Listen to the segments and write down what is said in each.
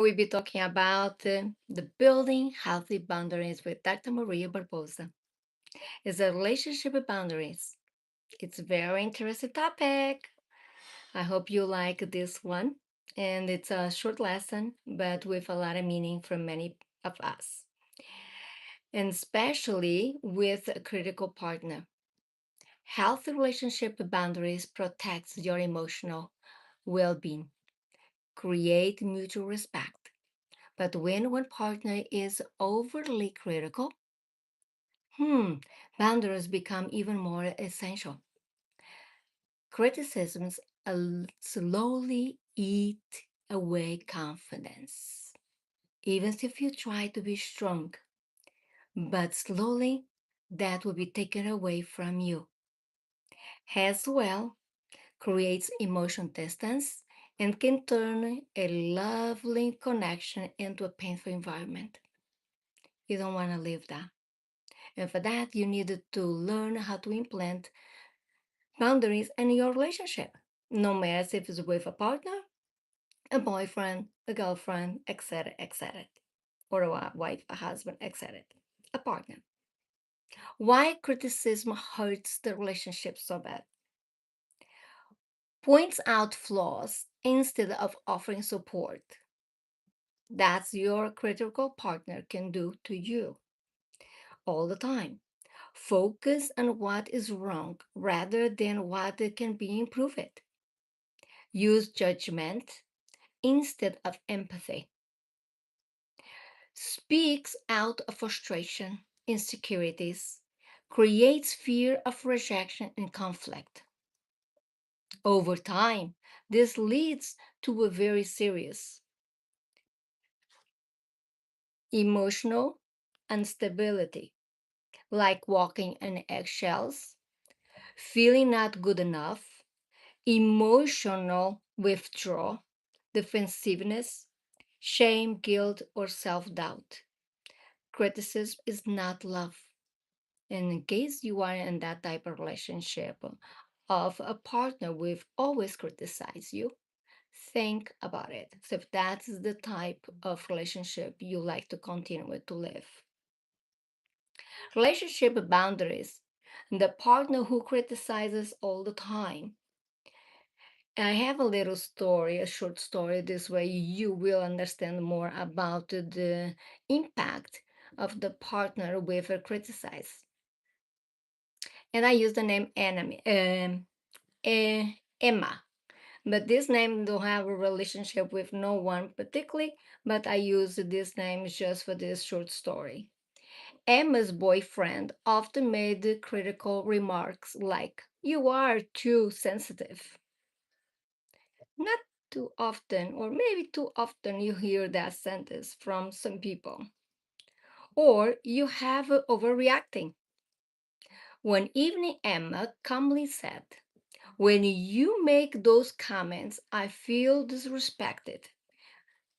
We'll be talking about the building healthy boundaries with Dr. Maria Barbosa. It's a relationship with boundaries. It's a very interesting topic. I hope you like this one. And it's a short lesson, but with a lot of meaning for many of us, and especially with a critical partner. Healthy relationship boundaries protects your emotional well-being, create mutual respect. But when one partner is overly critical, hmm, boundaries become even more essential. Criticisms slowly eat away confidence. Even if you try to be strong, but slowly that will be taken away from you. As well, creates emotional distance and can turn a lovely connection into a painful environment. You don't want to live that. And for that, you needed to learn how to implement boundaries in your relationship, no matter if it's with a partner, a boyfriend, a girlfriend, etc., etc., or a wife, a husband, etc., a partner. Why criticism hurts the relationship so bad? Points out flaws instead of offering support. That's your critical partner can do to you all the time. Focus on what is wrong rather than what can be improved. Use judgment instead of empathy. Speaks out of frustration, insecurities, creates fear of rejection and conflict. Over time, this leads to a very serious emotional instability, like walking on eggshells, feeling not good enough, emotional withdrawal, defensiveness, shame, guilt, or self doubt. Criticism is not love. And in case you are in that type of relationship of a partner with always criticize you, think about it. So if that's the type of relationship you like to continue with to live. Relationship boundaries. The partner who criticizes all the time. I have a little story, a short story. This way you will understand more about the impact of the partner with a criticize. And I use the name enemy, Emma. But this name don't have a relationship with no one particularly, but I use this name just for this short story. Emma's boyfriend often made critical remarks like, "You are too sensitive." Not too often, or maybe too often, you hear that sentence from some people. Or you have overreacting. One evening, Emma calmly said, "When you make those comments, I feel disrespected.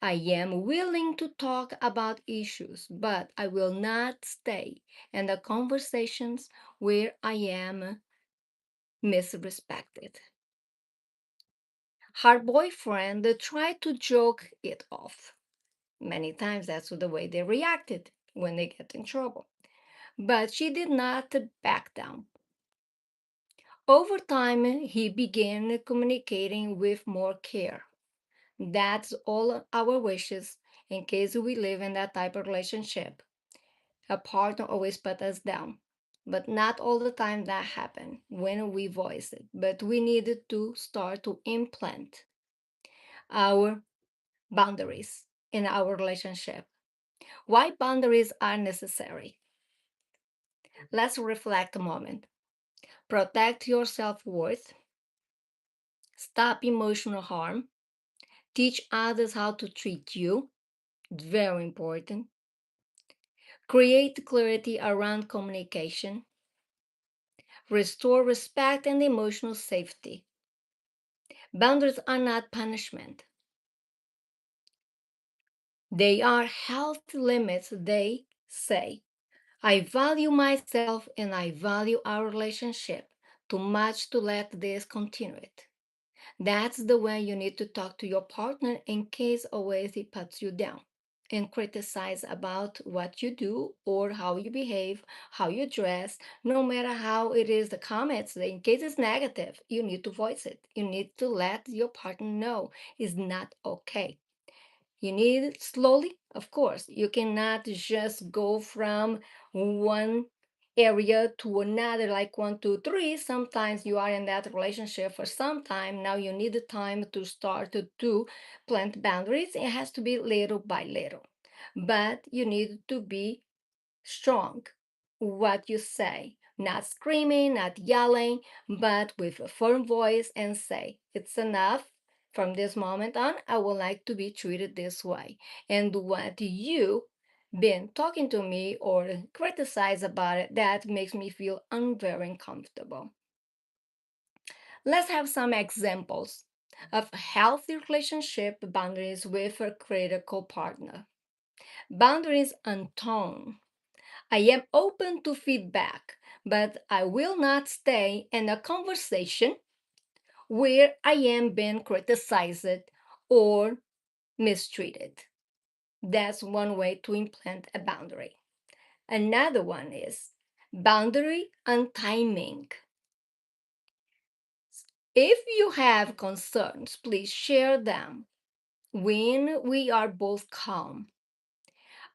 I am willing to talk about issues, but I will not stay in the conversations where I am misrespected." Her boyfriend tried to joke it off. Many times that's the way they reacted when they get in trouble. But she did not back down. Over time, he began communicating with more care. That's all our wishes in case we live in that type of relationship. A partner always put us down. But not all the time that happened when we voice it. But we needed to start to implant our boundaries in our relationship. Why boundaries are necessary? Let's reflect a moment. Protect your self worth, stop emotional harm, teach others how to treat you, very important. Create clarity around communication, restore respect and emotional safety. Boundaries are not punishment, they are healthy limits. They say, "I value myself and I value our relationship too much to let this continue." That's the way you need to talk to your partner in case always he puts you down and criticize about what you do or how you behave, how you dress, no matter how it is the comments, in case it's negative, you need to voice it. You need to let your partner know it's not okay. You need it slowly, of course. You cannot just go from one area to another, like one, two, three. Sometimes you are in that relationship for some time. Now you need the time to start to plant boundaries. It has to be little by little. But you need to be strong what you say, not screaming, not yelling, but with a firm voice and say, it's enough. From this moment on, I would like to be treated this way. And what you been talking to me or criticize about it, that makes me feel very uncomfortable. Let's have some examples of healthy relationship boundaries with a critical partner. Boundaries and tone. I am open to feedback, but I will not stay in a conversation where I am being criticized or mistreated. That's one way to implant a boundary. Another one is boundary and timing. If you have concerns, please share them when we are both calm.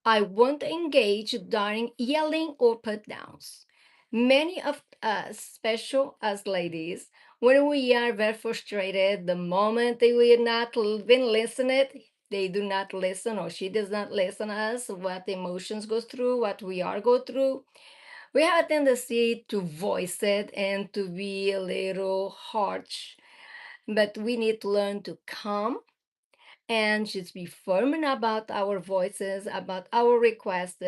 I won't engage during yelling or put downs. Many of us, especially as ladies, when we are very frustrated, the moment they will not been listened, they do not listen or she does not listen to us, what emotions goes through, what we are go through. We have a tendency to voice it and to be a little harsh, but we need to learn to calm and just be firm about our voices, about our requests,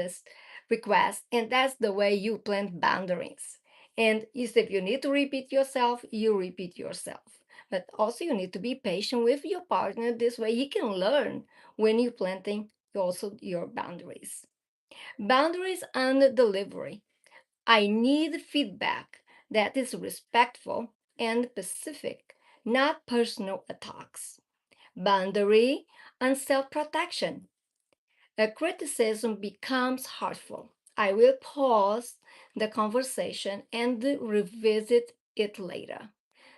and that's the way you plant boundaries. And if you need to repeat yourself, you repeat yourself. But also you need to be patient with your partner. This way he can learn when you're planting also your boundaries. Boundaries and delivery. I need feedback that is respectful and specific, not personal attacks. Boundary and self protection. A criticism becomes hurtful. I will pause the conversation and revisit it later.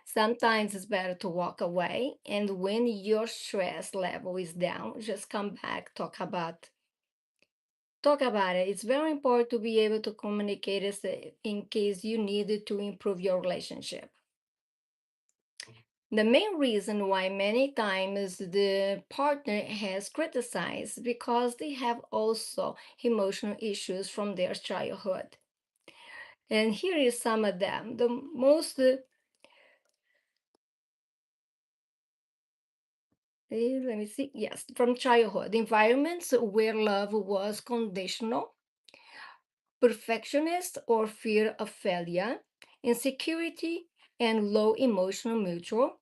Sometimes it's better to walk away, and when your stress level is down, just come back, talk about it. It's very important to be able to communicate this in case you need to improve your relationship. The main reason why many times the partner has criticized because they have also emotional issues from their childhood. And here is some of them. The most let me see. Yes, from childhood environments where love was conditional, perfectionist or fear of failure, insecurity and low emotional mutual,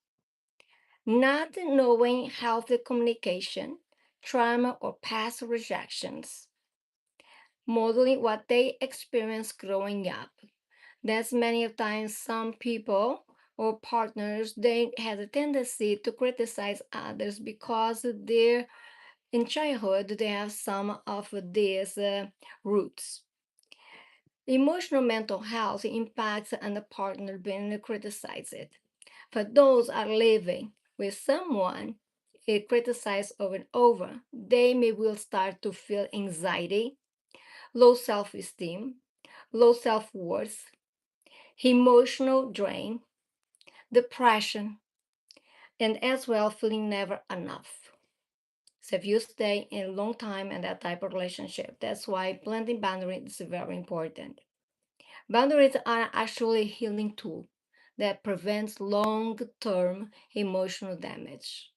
not knowing healthy communication, trauma, or past rejections, modeling what they experienced growing up. That's many of times some people or partners they have a tendency to criticize others because they're in childhood they have some of these roots. Emotional mental health impacts on the partner being criticized. For those are living with someone criticized over and over, they may will start to feel anxiety, low self-esteem, low self-worth, emotional drain, depression, and as well feeling never enough. So if you stay in a long time in that type of relationship, that's why planting boundaries is very important. Boundaries are actually a healing tool that prevents long-term emotional damage.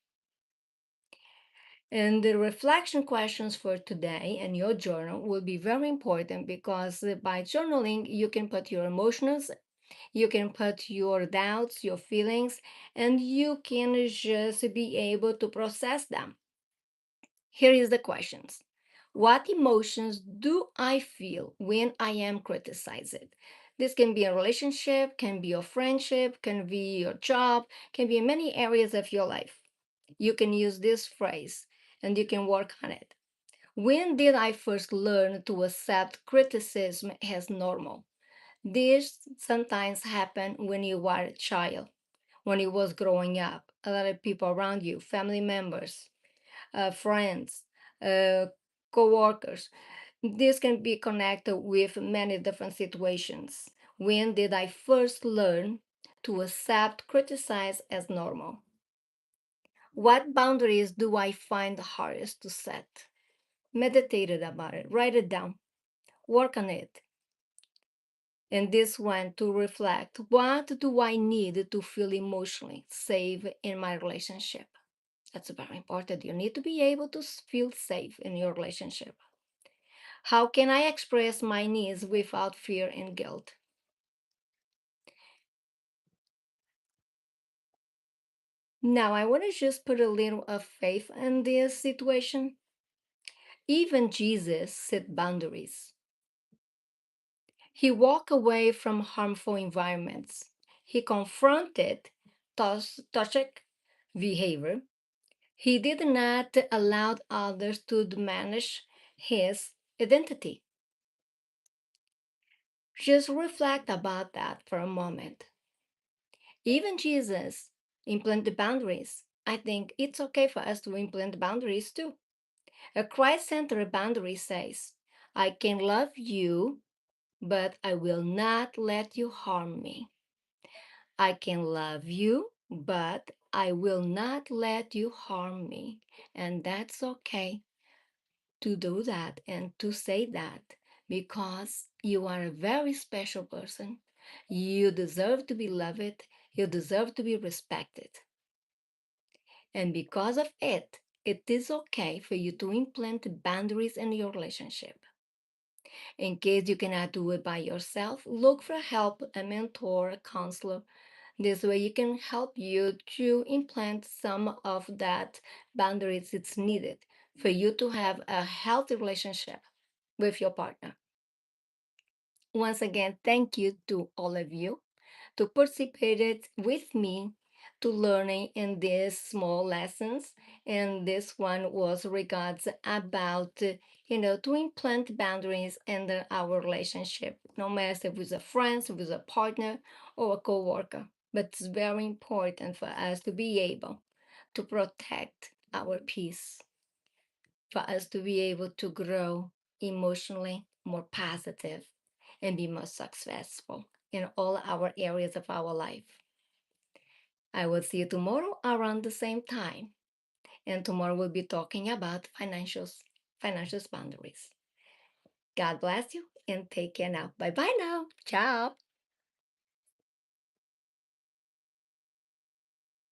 And the reflection questions for today in your journal will be very important because by journaling, you can put your emotions, you can put your doubts, your feelings, and you can just be able to process them. Here is the questions. What emotions do I feel when I am criticized? This can be a relationship, can be a friendship, can be your job, can be in many areas of your life. You can use this phrase and you can work on it. When did I first learn to accept criticism as normal? This sometimes happened when you were a child, when you was growing up. A lot of people around you, family members, friends, uh, co-workers. This can be connected with many different situations. When did I first learn to accept criticize as normal? What boundaries do I find hardest to set? Meditate about it, write it down, work on it. And this one to reflect, what do I need to feel emotionally safe in my relationship? That's very important. You need to be able to feel safe in your relationship. How can I express my needs without fear and guilt? Now, I want to just put a little of faith in this situation. Even Jesus set boundaries. He walked away from harmful environments. He confronted toxic behavior. He did not allow others to diminish his identity. Just reflect about that for a moment. Even Jesus implanted boundaries. I think it's okay for us to implement boundaries too. A Christ centered boundary says, I can love you, but I will not let you harm me. I can love you, but I will not let you harm me. And that's okay to do that and to say that because you are a very special person. You deserve to be loved. You deserve to be respected. And because of it, it is okay for you to implant boundaries in your relationship. In case you cannot do it by yourself, look for help, a mentor, a counselor. This way you can help you to implant some of that boundaries it's needed for you to have a healthy relationship with your partner. Once again, thank you to all of you to participate with me to learning in these small lessons. And this one was regards about, to implant boundaries in our relationship, no matter if it's a friend, if it's a partner, or a coworker. But it's very important for us to be able to protect our peace, for us to be able to grow emotionally more positive and be more successful in all our areas of our life. I will see you tomorrow around the same time. And tomorrow we'll be talking about financial boundaries. God bless you and take care now. Bye bye now. Ciao.